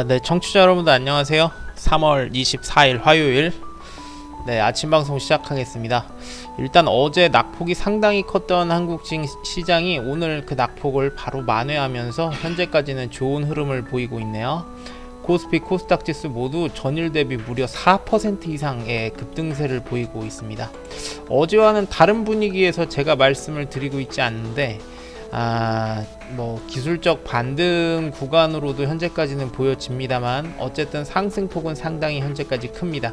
네, 청취자 여러분들 안녕하세요. 3월 24일 화요일 아침 방송 시작하겠습니다. 일단 어제 낙폭이 상당히 컸던 한국 시장이 오늘 그 낙폭을 바로 만회하면서 현재까지는 좋은 흐름을 보이고 있네요. 코스피, 코스닥 지수 모두 전일 대비 무려 4% 이상의 급등세를 보이고 있습니다. 어제와는 다른 분위기에서 제가 말씀을 드리고 있지 않는데 기술적 반등 구간으로도 현재까지는 보여집니다만 어쨌든 상승폭은 상당히 현재까지 큽니다.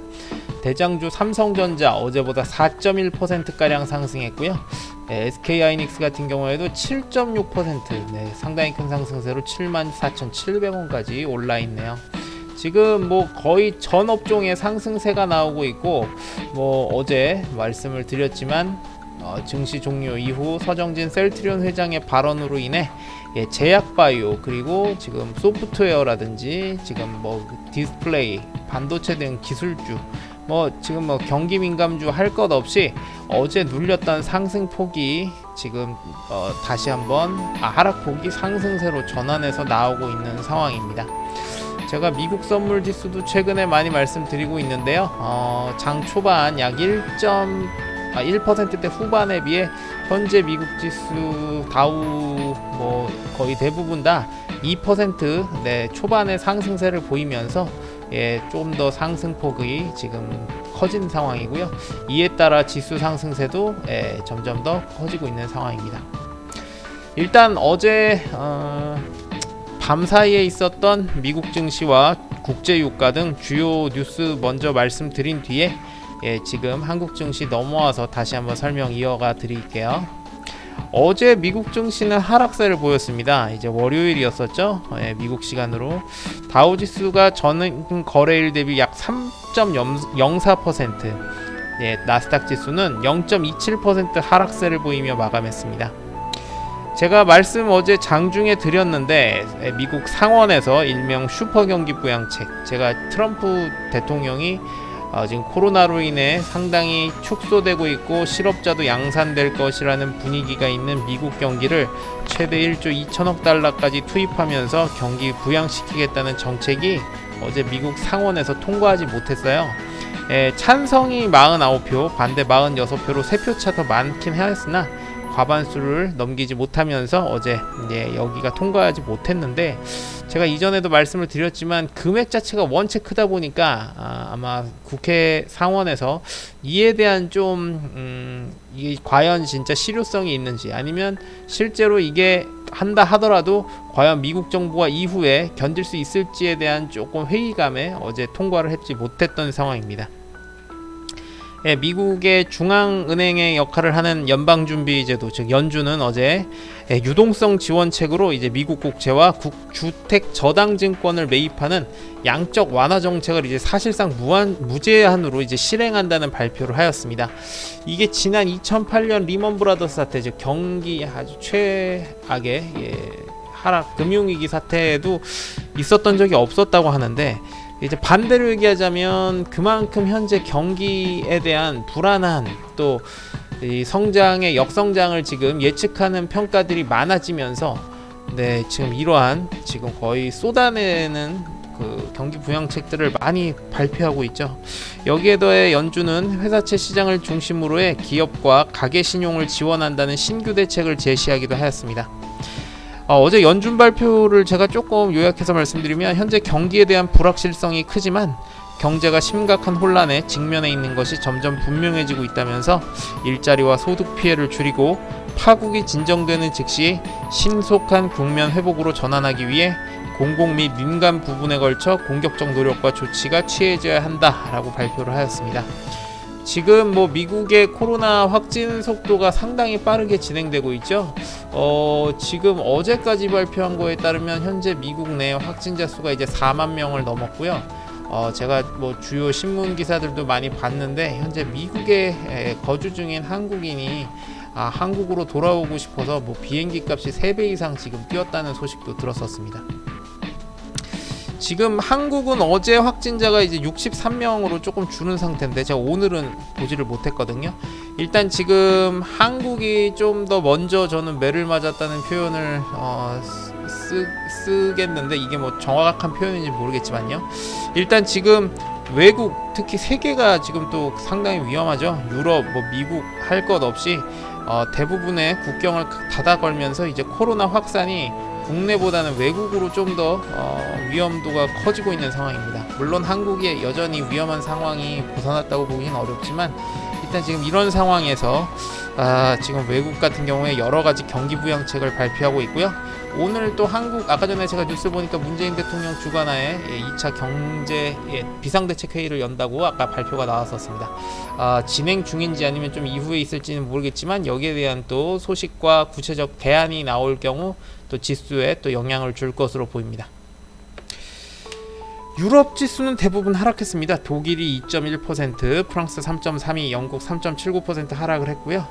대장주 삼성전자 어제보다 4.1%가량 상승했고요. SK하이닉스 같은 경우에도 7.6% 상당히 큰 상승세로 74,700원까지 올라 있네요. 지금 거의 전 업종에 상승세가 나오고 있고 어제 말씀을 드렸지만 증시 종료 이후 서정진 셀트리온 회장의 발언으로 인해 제약바이오 그리고 지금 소프트웨어라든지 지금 디스플레이, 반도체 등 기술주 지금 경기 민감주 할 것 없이 어제 눌렸던 상승폭이 지금 다시 한번 하락폭이 상승세로 전환해서 나오고 있는 상황입니다. 제가 미국 선물 지수도 최근에 많이 말씀드리고 있는데요. 장 초반 약 1%대 후반에 비해 현재 미국 지수 다우 거의 대부분 다 2% 초반의 상승세를 보이면서 좀 더 상승폭이 지금 커진 상황이고요. 이에 따라 지수 상승세도 점점 더 커지고 있는 상황입니다. 일단 어제 밤 사이에 있었던 미국 증시와 국제 유가 등 주요 뉴스 먼저 말씀드린 뒤에 지금 한국 증시 넘어와서 다시 한번 설명 이어가 드릴게요. 어제 미국 증시는 하락세를 보였습니다. 이제 월요일이었었죠. 미국 시간으로 다우지수가 전 거래일 대비 약 3.04%, 나스닥 지수는 0.27% 하락세를 보이며 마감했습니다. 제가 말씀 어제 장중에 드렸는데 미국 상원에서 일명 슈퍼 경기 부양책, 제가 트럼프 대통령이 지금 코로나로 인해 상당히 축소되고 있고 실업자도 양산될 것이라는 분위기가 있는 미국 경기를 최대 1조 2천억 달러까지 투입하면서 경기 부양시키겠다는 정책이 어제 미국 상원에서 통과하지 못했어요. 찬성이 49표, 반대 46표로 3표 차 더 많긴 했으나 과반수를 넘기지 못하면서 어제 여기가 통과하지 못했는데, 제가 이전에도 말씀을 드렸지만 금액 자체가 원체 크다 보니까 아마 국회 상원에서 이에 대한 이게 과연 진짜 실효성이 있는지, 아니면 실제로 이게 한다 하더라도 과연 미국 정부가 이후에 견딜 수 있을지에 대한 조금 회의감에 어제 통과를 하지 못했던 상황입니다. 미국의 중앙은행의 역할을 하는 연방준비제도, 즉 연준은 어제 유동성 지원책으로 이제 미국 국채와 주택 저당증권을 매입하는 양적 완화 정책을 이제 사실상 무제한으로 이제 실행한다는 발표를 하였습니다. 이게 지난 2008년 리먼 브라더스 사태, 즉 경기 아주 최악의 하락 금융위기 사태에도 있었던 적이 없었다고 하는데, 이제 반대로 얘기하자면 그만큼 현재 경기에 대한 불안한, 또 이 성장의 역성장을 지금 예측하는 평가들이 많아지면서 지금 이러한 지금 거의 쏟아내는 그 경기 부양책들을 많이 발표하고 있죠. 여기에 더해 연준은 회사채 시장을 중심으로 해 기업과 가계 신용을 지원한다는 신규 대책을 제시하기도 하였습니다. 어제 연준 발표를 제가 조금 요약해서 말씀드리면, 현재 경기에 대한 불확실성이 크지만 경제가 심각한 혼란에 직면해 있는 것이 점점 분명해지고 있다면서 일자리와 소득 피해를 줄이고 파국이 진정되는 즉시 신속한 국면 회복으로 전환하기 위해 공공 및 민간 부분에 걸쳐 공격적 노력과 조치가 취해져야 한다라고 발표를 하였습니다. 지금 미국의 코로나 확진 속도가 상당히 빠르게 진행되고 있죠. 지금 어제까지 발표한 거에 따르면 현재 미국 내 확진자 수가 이제 4만 명을 넘었고요. 제가 주요 신문 기사들도 많이 봤는데, 현재 미국에 거주 중인 한국인이 한국으로 돌아오고 싶어서 비행기 값이 3배 이상 지금 뛰었다는 소식도 들었었습니다. 지금 한국은 어제 확진자가 이제 63명으로 조금 줄은 상태인데, 제가 오늘은 보지를 못했거든요. 일단 지금 한국이 좀 더 먼저 저는 매를 맞았다는 표현을 쓰겠는데 이게 뭐 정확한 표현인지 모르겠지만요. 일단 지금 외국 특히 세계가 지금 또 상당히 위험하죠. 유럽, 뭐 미국 할 것 없이 대부분의 국경을 닫아 걸면서 이제 코로나 확산이 국내보다는 외국으로 좀 더 위험도가 커지고 있는 상황입니다. 물론 한국이 여전히 위험한 상황이 벗어났다고 보기는 어렵지만 일단 지금 이런 상황에서 지금 외국 같은 경우에 여러 가지 경기 부양책을 발표하고 있고요. 오늘 또 한국 아까 전에 제가 뉴스 보니까 문재인 대통령 주관하에 2차 경제 비상대책 회의를 연다고 아까 발표가 나왔었습니다. 진행 중인지 아니면 좀 이후에 있을지는 모르겠지만 여기에 대한 또 소식과 구체적 대안이 나올 경우 또 지수에 또 영향을 줄 것으로 보입니다. 유럽 지수는 대부분 하락했습니다. 독일이 2.1%, 프랑스 3.32%, 영국 3.79% 하락을 했고요.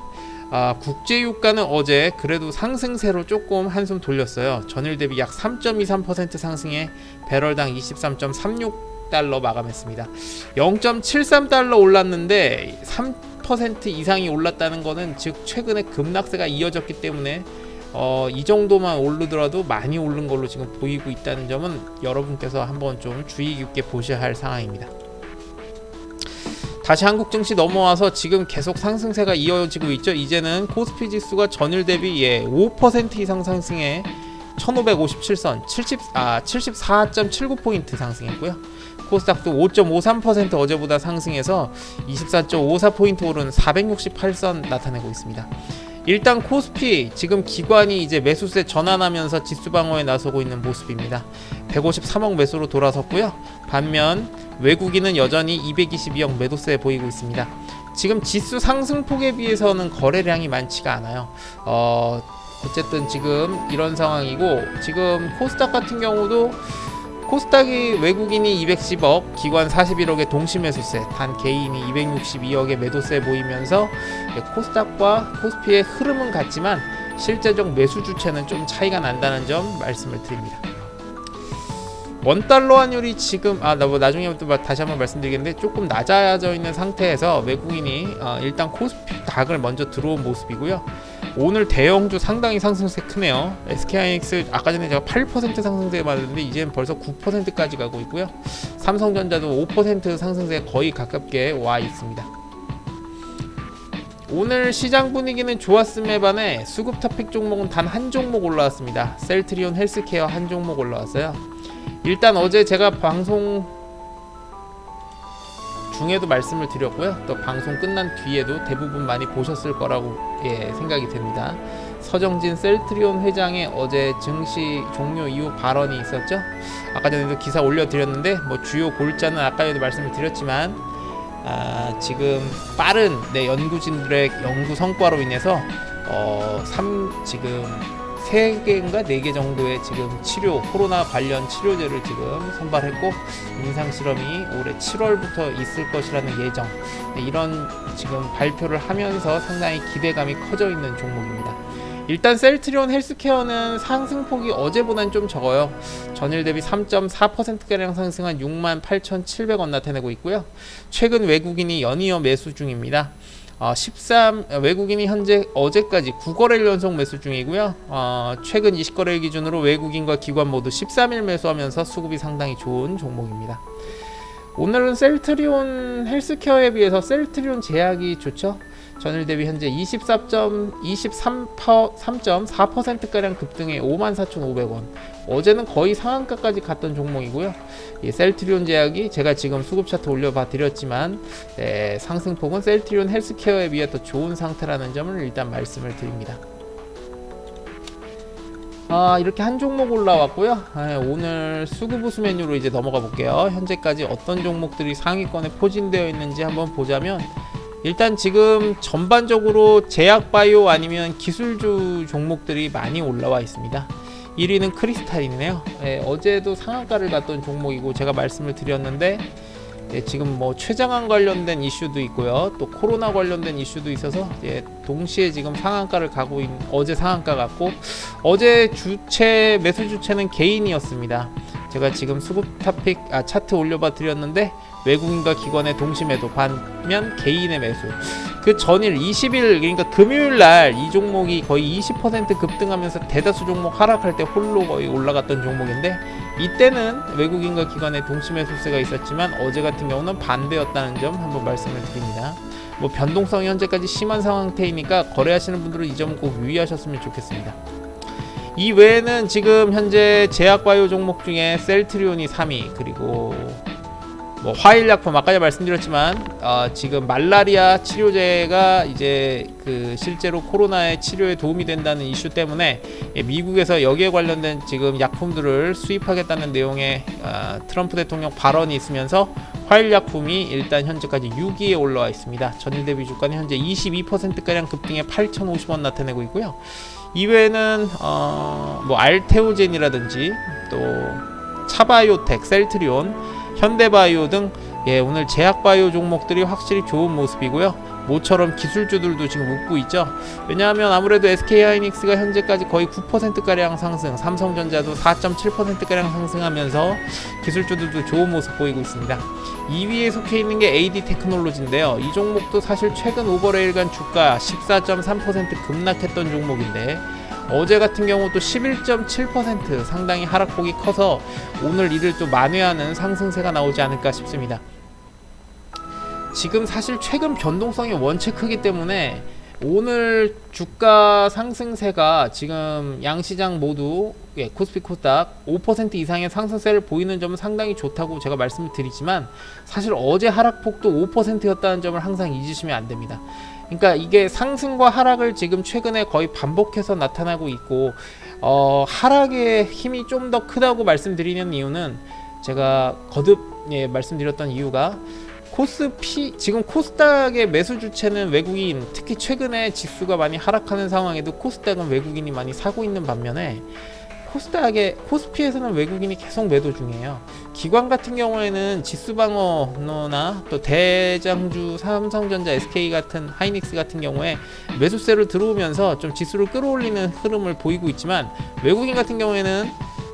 국제유가는 어제 그래도 상승세로 조금 한숨 돌렸어요. 전일 대비 약 3.23% 상승해 배럴당 23.36달러 마감했습니다. 0.73달러 올랐는데 3% 이상이 올랐다는 것은 즉 최근에 급락세가 이어졌기 때문에 이 정도만 오르더라도 많이 오른 걸로 지금 보이고 있다는 점은 여러분께서 한번 좀 주의 깊게 보셔야 할 상황입니다. 다시 한국 증시 넘어와서 지금 계속 상승세가 이어지고 있죠. 이제는 코스피 지수가 전일 대비 5% 이상 상승해 1557선 74.79포인트 상승했고요. 코스닥도 5.53% 어제보다 상승해서 24.54포인트 오른 468선 나타내고 있습니다. 일단 코스피 지금 기관이 이제 매수세 전환하면서 지수 방어에 나서고 있는 모습입니다. 153억 매수로 돌아섰고요. 반면 외국인은 여전히 222억 매도세 보이고 있습니다. 지금 지수 상승폭에 비해서는 거래량이 많지가 않아요. 어쨌든 지금 이런 상황이고 지금 코스닥 같은 경우도 코스닥이 외국인이 210억, 기관 41억의 동시 매수세, 단 개인이 262억의 매도세 보이면서 코스닥과 코스피의 흐름은 같지만 실제적 매수 주체는 좀 차이가 난다는 점 말씀을 드립니다. 원달러 환율이 지금 나중에 또 다시 한번 말씀드리겠는데 조금 낮아져 있는 상태에서 외국인이 일단 코스피 닥을 먼저 들어온 모습이고요. 오늘 대형주 상당히 상승세 크네요. SK하이닉스 아까 전에 제가 8% 상승세 맞았는데 이제는 벌써 9%까지 가고 있고요. 삼성전자도 5% 상승세 거의 가깝게 와 있습니다. 오늘 시장 분위기는 좋았음에 반해 수급 토픽 종목은 단 한 종목 올라왔습니다. 셀트리온 헬스케어 한 종목 올라왔어요. 일단 어제 제가 방송 중에도 말씀을 드렸고요. 또 방송 끝난 뒤에도 대부분 많이 보셨을 거라고 생각이 됩니다. 서정진 셀트리온 회장의 어제 증시 종료 이후 발언이 있었죠. 아까 전에도 기사 올려드렸는데 뭐 주요 골자는 아까에도 말씀을 드렸지만 지금 빠른 연구진들의 연구 성과로 인해서 지금 3개인가 4개 정도의 지금 코로나 관련 치료제를 지금 선발했고 임상 실험이 올해 7월부터 있을 것이라는 예정, 이런 지금 발표를 하면서 상당히 기대감이 커져 있는 종목입니다. 일단 셀트리온 헬스케어는 상승폭이 어제보다는 좀 적어요. 전일 대비 3.4%가량 상승한 68,700원 나타내고 있고요. 최근 외국인이 연이어 매수 중입니다. 외국인이 현재 어제까지 9거래일 연속 매수 중이고요. 최근 20거래일 기준으로 외국인과 기관 모두 13일 매수하면서 수급이 상당히 좋은 종목입니다. 오늘은 셀트리온 헬스케어에 비해서 셀트리온 제약이 좋죠. 전일 대비 현재 23.4%가량 급등해 54,500원. 어제는 거의 상한가까지 갔던 종목이고요. 셀트리온 제약이 제가 지금 수급 차트 올려봐 드렸지만 상승폭은 셀트리온 헬스케어에 비해 더 좋은 상태라는 점을 일단 말씀을 드립니다. 이렇게 한 종목 올라왔고요. 오늘 수급 우수 메뉴로 이제 넘어가 볼게요. 현재까지 어떤 종목들이 상위권에 포진되어 있는지 한번 보자면 일단 지금 전반적으로 제약바이오 아니면 기술주 종목들이 많이 올라와 있습니다. 1위는 크리스탈이네요. 어제도 상한가를 갔던 종목이고 제가 말씀을 드렸는데 지금 뭐 최장암 관련된 이슈도 있고요. 또 코로나 관련된 이슈도 있어서 동시에 지금 상한가를 가고 어제 상한가 갔고 어제 매수 주체는 개인이었습니다. 제가 지금 수급 탑픽 차트 올려봐 드렸는데 외국인과 기관의 동시 매도 반면 개인의 매수. 그 전일 20일 그러니까 금요일 날 이 종목이 거의 20% 급등하면서 대다수 종목 하락할 때 홀로 거의 올라갔던 종목인데 이때는 외국인과 기관의 동시 매수세가 있었지만 어제 같은 경우는 반대였다는 점 한번 말씀을 드립니다. 뭐 변동성이 현재까지 심한 상태이니까 거래하시는 분들은 이 점은 꼭 유의하셨으면 좋겠습니다. 이 외에는 지금 현재 제약바이오 종목 중에 셀트리온이 3위, 그리고 뭐 화일약품 아까 말씀드렸지만 지금 말라리아 치료제가 이제 그 실제로 코로나의 치료에 도움이 된다는 이슈 때문에 미국에서 여기에 관련된 지금 약품들을 수입하겠다는 내용의 트럼프 대통령 발언이 있으면서 화일약품이 일단 현재까지 6위에 올라와 있습니다. 전일 대비 주가는 현재 22%가량 급등해 8,050원 나타내고 있고요. 이외에는 뭐 알테오젠이라든지 또 차바이오텍, 셀트리온, 현대바이오 등 오늘 제약바이오 종목들이 확실히 좋은 모습이고요. 모처럼 기술주들도 지금 웃고 있죠. 왜냐하면 아무래도 SK하이닉스가 현재까지 거의 9%가량 상승, 삼성전자도 4.7%가량 상승하면서 기술주들도 좋은 모습 보이고 있습니다. 2위에 속해 있는 게 AD 테크놀로지인데요. 이 종목도 사실 최근 오버레일간 주가 14.3% 급락했던 종목인데 어제 같은 경우 또 11.7% 상당히 하락폭이 커서 오늘 이를 또 만회하는 상승세가 나오지 않을까 싶습니다. 지금 사실 최근 변동성이 원체 크기 때문에 오늘 주가 상승세가 지금 양시장 모두 코스피 코스닥 5% 이상의 상승세를 보이는 점은 상당히 좋다고 제가 말씀을 드리지만 사실 어제 하락폭도 5%였다는 점을 항상 잊으시면 안 됩니다. 그러니까 이게 상승과 하락을 지금 최근에 거의 반복해서 나타나고 있고 하락의 힘이 좀 더 크다고 말씀드리는 이유는 제가 거듭 말씀드렸던 이유가 코스피 지금 코스닥의 매수 주체는 외국인, 특히 최근에 지수가 많이 하락하는 상황에도 코스닥은 외국인이 많이 사고 있는 반면에 코스피에서는 외국인이 계속 매도 중이에요. 기관 같은 경우에는 지수 방어나 또 대장주 삼성전자, SK 같은 하이닉스 같은 경우에 매수세로 들어오면서 좀 지수를 끌어올리는 흐름을 보이고 있지만 외국인 같은 경우에는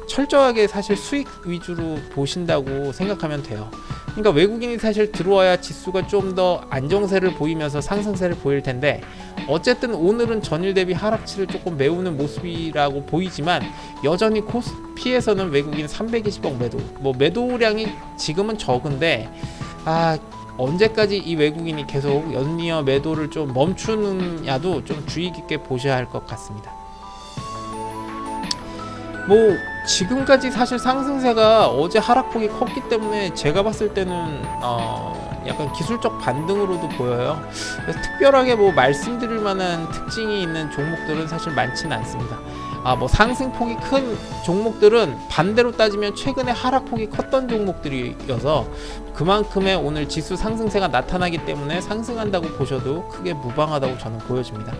철저하게 사실 수익 위주로 보신다고 생각하면 돼요. 그러니까 외국인이 사실 들어와야 지수가 좀 더 안정세를 보이면서 상승세를 보일 텐데 어쨌든 오늘은 전일 대비 하락치를 조금 메우는 모습이라고 보이지만 여전히 코스피에서는 외국인 320억 매도, 뭐 매도량이 지금은 적은데 언제까지 이 외국인이 계속 연이어 매도를 좀 멈추느냐도 좀 주의 깊게 보셔야 할 것 같습니다. 뭐 지금까지 사실 상승세가 어제 하락폭이 컸기 때문에 제가 봤을 때는 약간 기술적 반등으로도 보여요. 그래서 특별하게 뭐 말씀드릴 만한 특징이 있는 종목들은 사실 많지는 않습니다. 뭐 상승폭이 큰 종목들은 반대로 따지면 최근에 하락폭이 컸던 종목들이어서 그만큼의 오늘 지수 상승세가 나타나기 때문에 상승한다고 보셔도 크게 무방하다고 저는 보여집니다.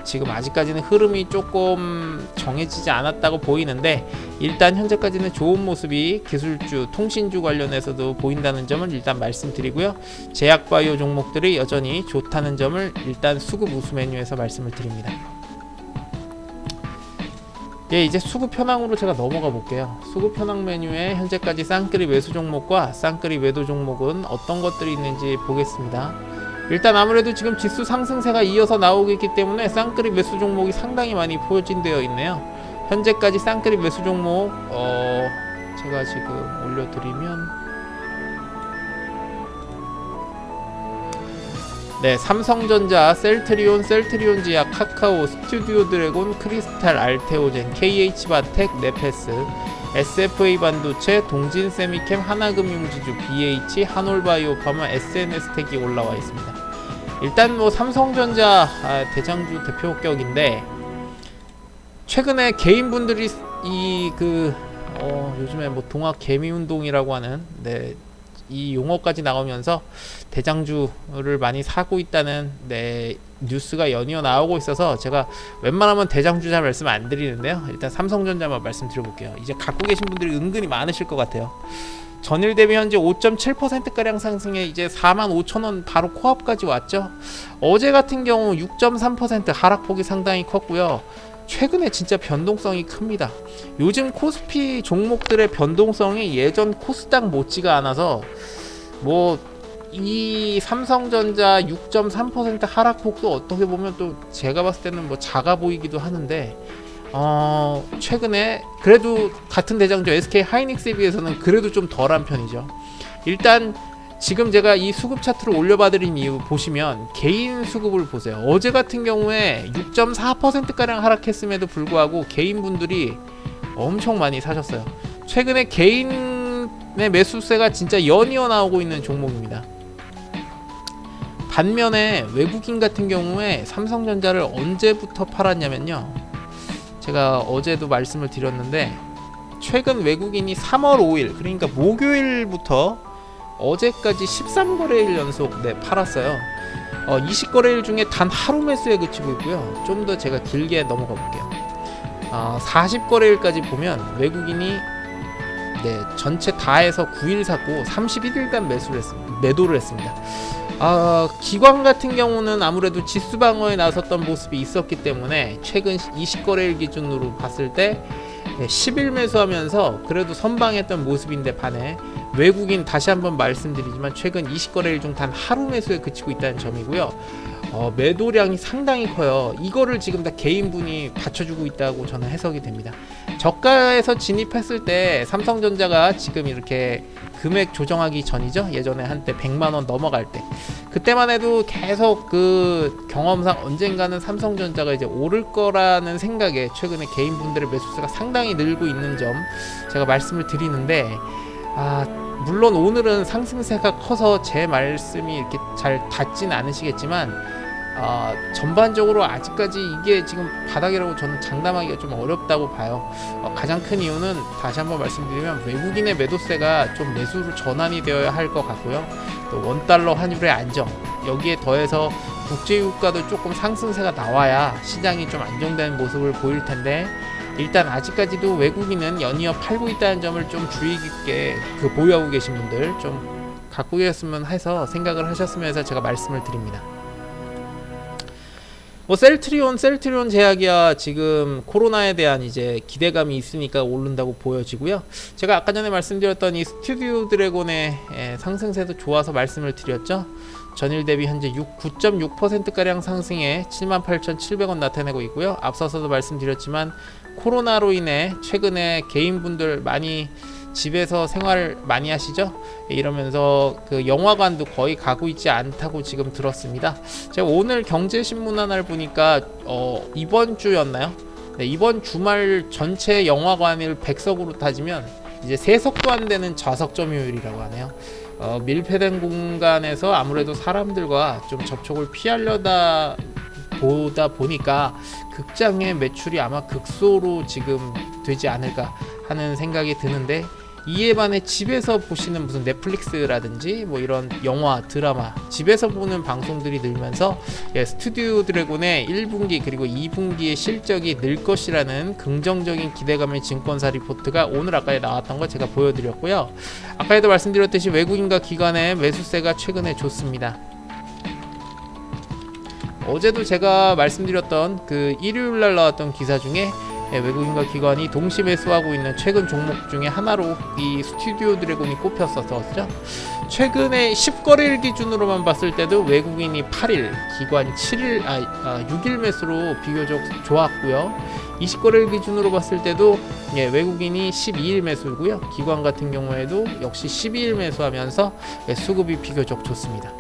지금 아직까지는 흐름이 조금 정해지지 않았다고 보이는데 일단 현재까지는 좋은 모습이 기술주, 통신주 관련해서도 보인다는 점을 일단 말씀드리고요. 제약바이오 종목들이 여전히 좋다는 점을 일단 수급 우수 메뉴에서 말씀을 드립니다. 이제 수급 현황으로 제가 넘어가 볼게요. 수급 현황 메뉴에 현재까지 쌍끌이 매수 종목과 쌍끌이 매도 종목은 어떤 것들이 있는지 보겠습니다. 일단 아무래도 지금 지수 상승세가 이어서 나오고 있기 때문에 쌍끌이 매수 종목이 상당히 많이 포진되어 있네요. 현재까지 쌍끌이 매수 종목 제가 지금 올려드리면 삼성전자, 셀트리온, 셀트리온지약, 카카오, 스튜디오 드래곤, 크리스탈, 알테오젠, KH바텍, 네페스, SFA 반도체, 동진세미캠, 하나금융지주, BH, 한올바이오파마, SNS텍이 올라와 있습니다. 일단 뭐 삼성전자 대장주 대표격인데 최근에 개인분들이 요즘에 뭐 동학 개미운동이라고 하는 이 용어까지 나오면서 대장주를 많이 사고 있다는 뉴스가 연이어 나오고 있어서 제가 웬만하면 대장주 잘 말씀 안 드리는데요. 일단 삼성전자만 말씀드려볼게요. 이제 갖고 계신 분들이 은근히 많으실 것 같아요. 전일 대비 현재 5.7%가량 상승해 이제 45,000원 바로 코앞까지 왔죠. 어제 같은 경우 6.3% 하락폭이 상당히 컸고요. 최근에 진짜 변동성이 큽니다. 요즘 코스피 종목들의 변동성이 예전 코스닥 못지가 않아서 뭐 이 삼성전자 6.3% 하락폭도 어떻게 보면 또 제가 봤을 때는 뭐 작아 보이기도 하는데 최근에 그래도 같은 대장주 SK 하이닉스에 비해서는 그래도 좀 덜한 편이죠. 일단 지금 제가 이 수급 차트를 올려봐드린 이유 보시면 개인 수급을 보세요. 어제 같은 경우에 6.4%가량 하락했음에도 불구하고 개인분들이 엄청 많이 사셨어요. 최근에 개인의 매수세가 진짜 연이어 나오고 있는 종목입니다. 반면에 외국인 같은 경우에 삼성전자를 언제부터 팔았냐면요, 제가 어제도 말씀을 드렸는데 최근 외국인이 3월 5일 그러니까 목요일부터 어제까지 13거래일 연속 팔았어요. 20거래일 중에 단 하루 매수에 그치고 있고요. 좀 더 제가 길게 넘어가 볼게요. 40거래일까지 보면 외국인이 전체 다 해서 9일 샀고 31일간 매도를 했습니다. 기관 같은 경우는 아무래도 지수 방어에 나섰던 모습이 있었기 때문에 최근 20거래일 기준으로 봤을 때 10일 매수하면서 그래도 선방했던 모습인데 반해 외국인 다시 한번 말씀드리지만 최근 20거래일 중 단 하루 매수에 그치고 있다는 점이고요. 매도량이 상당히 커요. 이거를 지금 다 개인분이 받쳐주고 있다고 저는 해석이 됩니다. 저가에서 진입했을 때 삼성전자가 지금 이렇게 금액 조정하기 전이죠. 예전에 한때 100만원 넘어갈 때 그때만 해도 계속 그 경험상 언젠가는 삼성전자가 이제 오를 거라는 생각에 최근에 개인분들의 매수세가 상당히 늘고 있는 점 제가 말씀을 드리는데 물론 오늘은 상승세가 커서 제 말씀이 이렇게 잘 닿지는 않으시겠지만 전반적으로 아직까지 이게 지금 바닥이라고 저는 장담하기가 좀 어렵다고 봐요. 가장 큰 이유는 다시 한번 말씀드리면 외국인의 매도세가 좀 매수로 전환이 되어야 할 것 같고요. 또 원달러 환율의 안정, 여기에 더해서 국제유가도 조금 상승세가 나와야 시장이 좀 안정되는 모습을 보일 텐데 일단 아직까지도 외국인은 연이어 팔고 있다는 점을 좀 주의 깊게 보유하고 계신 분들 좀 갖고 계셨으면 해서 생각을 하셨으면 해서 제가 말씀을 드립니다. 셀트리온 제약이야 지금 코로나에 대한 이제 기대감이 있으니까 오른다고 보여지고요. 제가 아까 전에 말씀드렸던 이 스튜디오 드래곤의 상승세도 좋아서 말씀을 드렸죠. 전일 대비 현재 9.6%가량 상승해 78,700원 나타내고 있고요. 앞서서도 말씀드렸지만 코로나로 인해 최근에 개인분들 많이 집에서 생활 많이 하시죠? 이러면서 그 영화관도 거의 가고 있지 않다고 지금 들었습니다. 제가 오늘 경제신문 하나를 보니까 이번 주였나요? 이번 주말 전체 영화관을 100석으로 따지면 이제 3석도 안 되는 좌석 점유율이라고 하네요. 밀폐된 공간에서 아무래도 사람들과 좀 접촉을 피하려다 보다 보니까 극장의 매출이 아마 극소로 지금 되지 않을까 하는 생각이 드는데, 이에 반해 집에서 보시는 무슨 넷플릭스라든지 뭐 이런 영화, 드라마 집에서 보는 방송들이 늘면서 스튜디오 드래곤의 1분기 그리고 2분기의 실적이 늘 것이라는 긍정적인 기대감의 증권사 리포트가 오늘 아까 나왔던 거 제가 보여드렸고요. 아까에도 말씀드렸듯이 외국인과 기관의 매수세가 최근에 좋습니다. 어제도 제가 말씀드렸던 그 일요일날 나왔던 기사 중에 외국인과 기관이 동시 매수하고 있는 최근 종목 중에 하나로 이 스튜디오 드래곤이 꼽혔었죠. 최근에 10거래일 기준으로만 봤을 때도 외국인이 8일, 기관 6일 매수로 비교적 좋았고요. 20거래일 기준으로 봤을 때도 외국인이 12일 매수고요. 기관 같은 경우에도 역시 12일 매수하면서 수급이 비교적 좋습니다.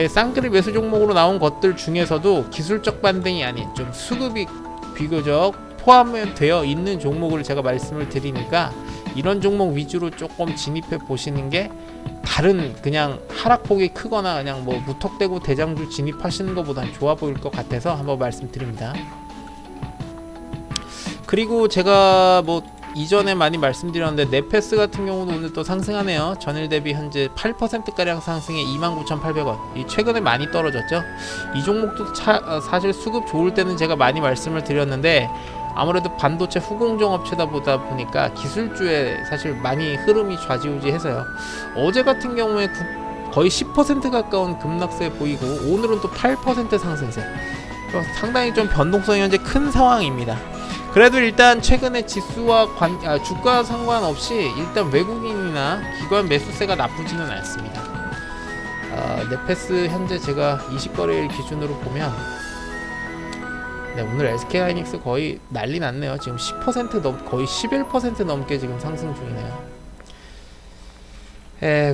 쌍끌이 매수 종목으로 나온 것들 중에서도 기술적 반등이 아닌 좀 수급이 비교적 포함되어 있는 종목을 제가 말씀을 드리니까 이런 종목 위주로 조금 진입해 보시는 게 다른 그냥 하락폭이 크거나 그냥 뭐 무턱대고 대장주 진입하시는 것보다는 좋아 보일 것 같아서 한번 말씀드립니다. 그리고 제가 뭐 이전에 많이 말씀드렸는데 네페스 같은 경우는 오늘 또 상승하네요. 전일 대비 현재 8%가량 상승해 29,800원. 이 최근에 많이 떨어졌죠. 이 종목도 사실 수급 좋을 때는 제가 많이 말씀을 드렸는데 아무래도 반도체 후공정 업체다 보니까 기술주에 사실 많이 흐름이 좌지우지해서요. 어제 같은 경우에 거의 10% 가까운 급락세 보이고 오늘은 또 8% 상승세. 상당히 좀 변동성이 현재 큰 상황입니다. 그래도 일단 최근에 지수와 주가 상관없이 일단 외국인이나 기관 매수세가 나쁘지는 않습니다. 네페스 현재 제가 20거래일 기준으로 보면 오늘 SK하이닉스 거의 난리 났네요. 지금 10% 거의 11% 넘게 지금 상승 중이네요.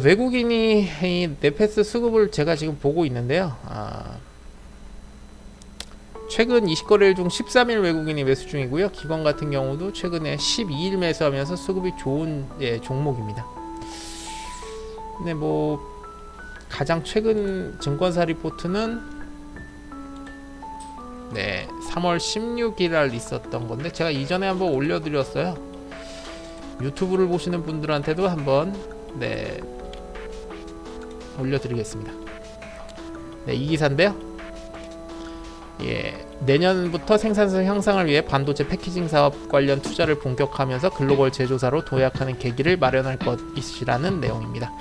외국인이 이 네페스 수급을 제가 지금 보고 있는데요. 최근 20거래일 중 13일 외국인이 매수 중이고요. 기관 같은 경우도 최근에 12일 매수하면서 수급이 좋은 종목입니다. 근데 뭐 가장 최근 증권사 리포트는 3월 16일 날 있었던 건데 제가 이전에 한번 올려드렸어요. 유튜브를 보시는 분들한테도 한번 올려드리겠습니다. 이 기사인데요. 내년부터 생산성 향상을 위해 반도체 패키징 사업 관련 투자를 본격화하면서 글로벌 제조사로 도약하는 계기를 마련할 것이라는 내용입니다.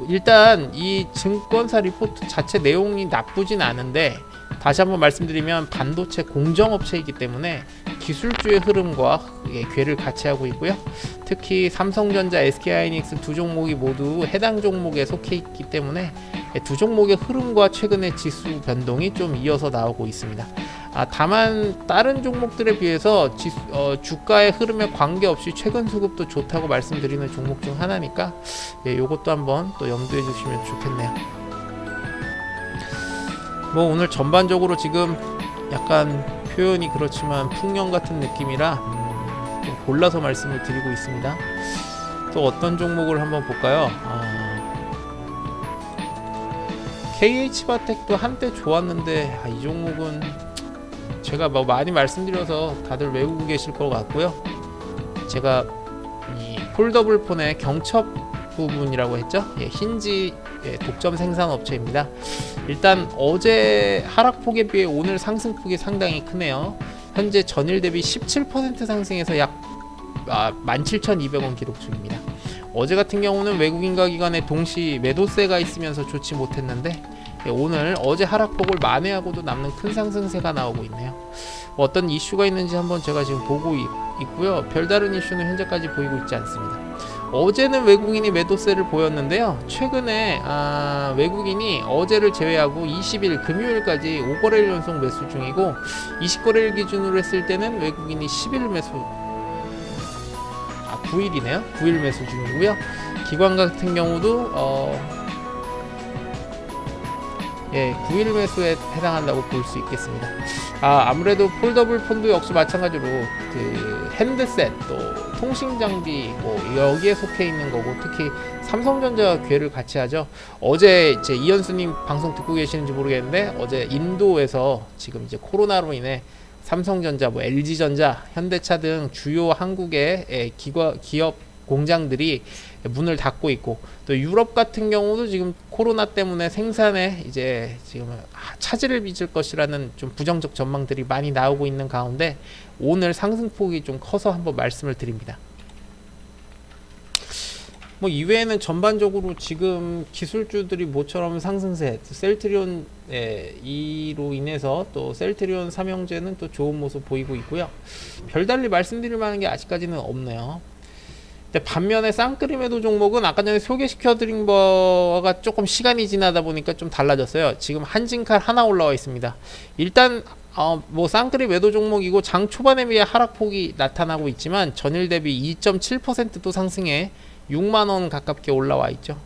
일단 이 증권사 리포트 자체 내용이 나쁘진 않은데 다시 한번 말씀드리면 반도체 공정업체이기 때문에 기술주의 흐름과 궤를 같이 하고 있고요. 특히 삼성전자, SK하이닉스 두 종목이 모두 해당 종목에 속해 있기 때문에 두 종목의 흐름과 최근의 지수 변동이 좀 이어서 나오고 있습니다. 다만 다른 종목들에 비해서 주가의 흐름에 관계없이 최근 수급도 좋다고 말씀드리는 종목 중 하나니까 요것도 한번 또 염두해 주시면 좋겠네요. 뭐 오늘 전반적으로 지금 약간 표현이 그렇지만 풍년 같은 느낌이라 좀 골라서 말씀을 드리고 있습니다. 또 어떤 종목을 한번 볼까요? KH바텍도 한때 좋았는데 이 종목은 제가 뭐 많이 말씀드려서 다들 외우고 계실 것 같고요. 제가 이 폴더블 폰의 경첩 부분이라고 했죠. 힌지 독점 생산 업체입니다. 일단 어제 하락폭에 비해 오늘 상승폭이 상당히 크네요. 현재 전일 대비 17% 상승해서 약 17,200원 기록 중입니다. 어제 같은 경우는 외국인과 기관의 동시 매도세가 있으면서 좋지 못했는데 오늘 어제 하락폭을 만회하고도 남는 큰 상승세가 나오고 있네요. 어떤 이슈가 있는지 한번 제가 지금 보고 있고요. 별다른 이슈는 현재까지 보이고 있지 않습니다. 어제는 외국인이 매도세를 보였는데요. 최근에 외국인이 어제를 제외하고 20일 금요일까지 5거래일 연속 매수 중이고 20거래일 기준으로 했을 때는 외국인이 10일 매수 9일이네요. 9일 매수 중이고요. 기관 같은 경우도 9일 매수에 해당한다고 볼 수 있겠습니다. 아무래도 폴더블 폰도 역시 마찬가지로 그 핸드셋 또 통신 장비 뭐 여기에 속해 있는 거고 특히 삼성전자 궤를 같이 하죠. 어제 이제 이현수님 방송 듣고 계시는지 모르겠는데 어제 인도에서 지금 이제 코로나로 인해 삼성전자, 뭐 LG전자, 현대차 등 주요 한국의 기업 공장들이 문을 닫고 있고 또 유럽 같은 경우도 지금 코로나 때문에 생산에 이제 지금 차질을 빚을 것이라는 좀 부정적 전망들이 많이 나오고 있는 가운데 오늘 상승폭이 좀 커서 한번 말씀을 드립니다. 뭐 이외에는 전반적으로 지금 기술주들이 모처럼 상승세, 셀트리온 이로 인해서 또 셀트리온 삼형제는 또 좋은 모습 보이고 있고요. 별달리 말씀드릴 만한 게 아직까지는 없네요. 반면에 쌍끌이 매도 종목은 아까 전에 소개시켜드린 거가 조금 시간이 지나다 보니까 좀 달라졌어요. 지금 한진칼 하나 올라와 있습니다. 일단 뭐 쌍끌이 매도 종목이고 장 초반에 비해 하락폭이 나타나고 있지만 전일 대비 2.7%도 상승해 6만원 가깝게 올라와 있죠.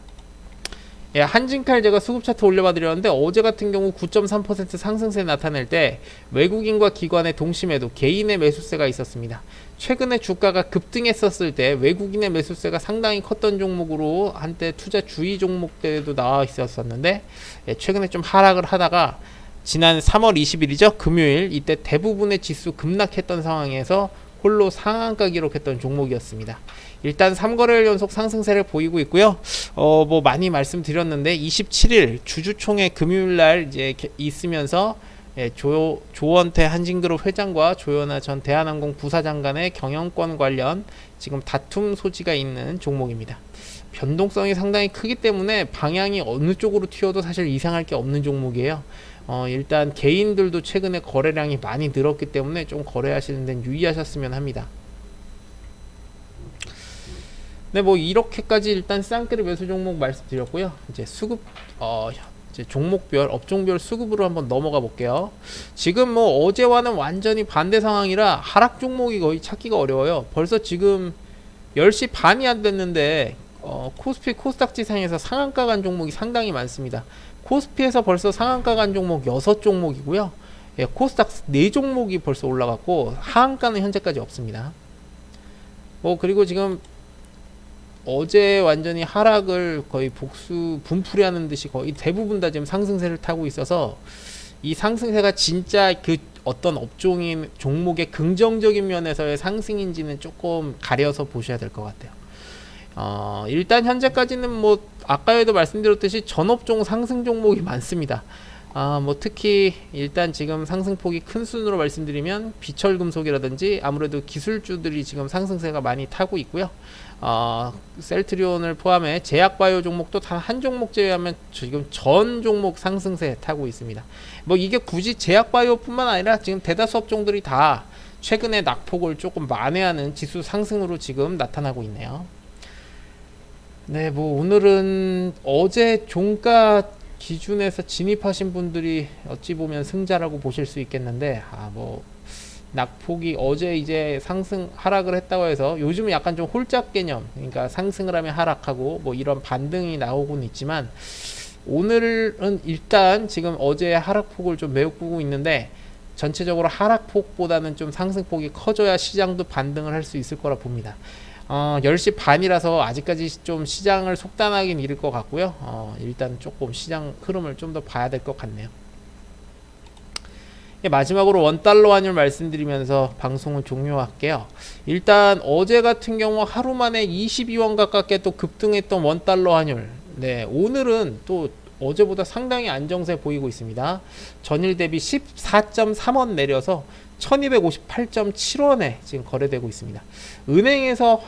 한진칼 제가 수급 차트 올려봐 드렸는데 어제 같은 경우 9.3% 상승세 나타낼 때 외국인과 기관의 동시매도 개인의 매수세가 있었습니다. 최근에 주가가 급등했었을 때 외국인의 매수세가 상당히 컸던 종목으로 한때 투자 주의 종목 때도 나와 있었는데 최근에 좀 하락을 하다가 지난 3월 20일이죠 금요일 이때 대부분의 지수 급락했던 상황에서 홀로 상한가 기록했던 종목이었습니다. 일단 3거래일 연속 상승세를 보이고 있고요. 뭐 많이 말씀드렸는데 27일 주주총회 금요일날 이제 있으면서 조원태 한진그룹 회장과 조현아 전 대한항공 부사장 간의 경영권 관련 지금 다툼 소지가 있는 종목입니다. 변동성이 상당히 크기 때문에 방향이 어느 쪽으로 튀어도 사실 이상할 게 없는 종목이에요. 일단 개인들도 최근에 거래량이 많이 늘었기 때문에 좀 거래하시는 데는 유의하셨으면 합니다. 네, 뭐 이렇게까지 일단 쌍끌이 매수 종목 말씀드렸고요. 이제 수급 이제 종목별 업종별 수급으로 한번 넘어가 볼게요. 지금 뭐 어제와는 완전히 반대 상황이라 하락 종목이 거의 찾기가 어려워요. 벌써 지금 10시 반이 안 됐는데 코스피 코스닥 지상에서 상한가 간 종목이 상당히 많습니다. 코스피에서 벌써 상한가 간 종목 6종목이고요. 예, 코스닥 4종목이 벌써 올라갔고 하한가는 현재까지 없습니다. 그리고 지금 어제 완전히 하락을 거의 복수 분풀이하는 듯이 거의 대부분 다 지금 상승세를 타고 있어서 이 상승세가 진짜 그 어떤 업종인 종목의 긍정적인 면에서의 상승인지는 조금 가려서 보셔야 될 것 같아요. 일단 현재까지는 뭐 아까에도 말씀드렸듯이 전업종 상승 종목이 많습니다. 뭐 특히 일단 지금 상승폭이 큰 순으로 말씀드리면 비철금속이라든지 아무래도 기술주들이 지금 상승세가 많이 타고 있고요. 셀트리온을 포함해 제약바이오 종목도 단 한 종목 제외하면 지금 전 종목 상승세 타고 있습니다. 뭐 이게 굳이 제약바이오뿐만 아니라 지금 대다수 업종들이 다 최근에 낙폭을 조금 만회하는 지수 상승으로 지금 나타나고 있네요. 네, 뭐 오늘은 어제 종가 기준에서 진입하신 분들이 어찌 보면 승자라고 보실 수 있겠는데, 뭐 낙폭이 어제 이제 상승 하락을 했다고 해서 요즘은 약간 좀 홀짝 개념, 그러니까 상승을 하면 하락하고 뭐 이런 반등이 나오고는 있지만, 오늘은 일단 지금 어제 하락폭을 좀 메우고 있는데 전체적으로 하락폭보다는 좀 상승폭이 커져야 시장도 반등을 할 수 있을 거라 봅니다. 10시 반이라서 아직까지 좀 시장을 속단하긴 이를 것 같고요. 일단 조금 시장 흐름을 좀 더 봐야 될 것 같네요. 마지막으로 원달러 환율 말씀드리면서 방송을 종료할게요. 일단 어제 같은 경우 하루 만에 22원 가깝게 또 급등했던 원달러 환율, 네, 오늘은 또 어제보다 상당히 안정세 보이고 있습니다. 전일 대비 14.3원 내려서 1258.7원에 지금 거래되고 있습니다. 은행에서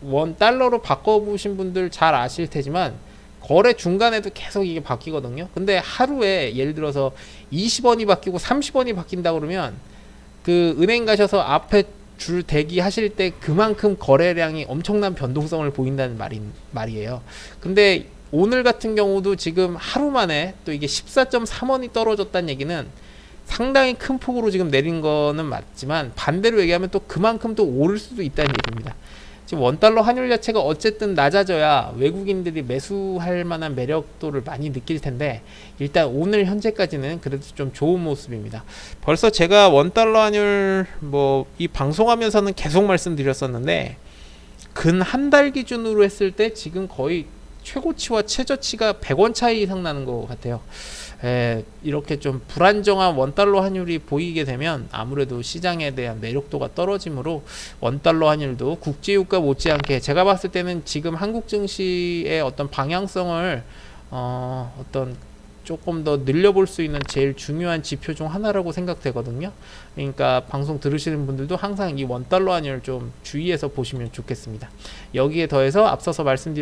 원 달러로 바꿔보신 분들 잘 아실 테지만 거래 중간에도 계속 이게 바뀌거든요. 근데 하루에 예를 들어서 20원이 바뀌고 30원이 바뀐다 그러면 그 은행 가셔서 앞에 줄 대기하실 때 그만큼 거래량이 엄청난 변동성을 보인다는 말이에요. 근데 오늘 같은 경우도 지금 하루 만에 또 이게 14.3원이 떨어졌다는 얘기는 상당히 큰 폭으로 지금 내린 거는 맞지만 반대로 얘기하면 또 그만큼 또 오를 수도 있다는 얘기입니다. 지금 원달러 환율 자체가 어쨌든 낮아져야 외국인들이 매수할 만한 매력도를 많이 느낄 텐데 일단 오늘 현재까지는 그래도 좀 좋은 모습입니다. 벌써 제가 원달러 환율 뭐 이 방송하면서는 계속 말씀드렸었는데 근 한 달 기준으로 했을 때 지금 거의 최고치와 최저치가 100원 차이 이상 나는 것 같아요. 이렇게 좀 불안정한 원달러 환율이 보이게 되면 아무래도 시장에 대한 매력도가 떨어지므로 원달러 환율도 국제유가 못지않게 제가 봤을 때는 지금 한국 증시의 어떤 방향성을 어떤 조금 더 늘려볼 수 있는 제일 중요한 지표 중 하나라고 생각되거든요. 그러니까 방송 들으시는 분들도 항상 이 원달러 환율 좀 주의해서 보시면 좋겠습니다. 여기에 더해서 앞서서 말씀드렸던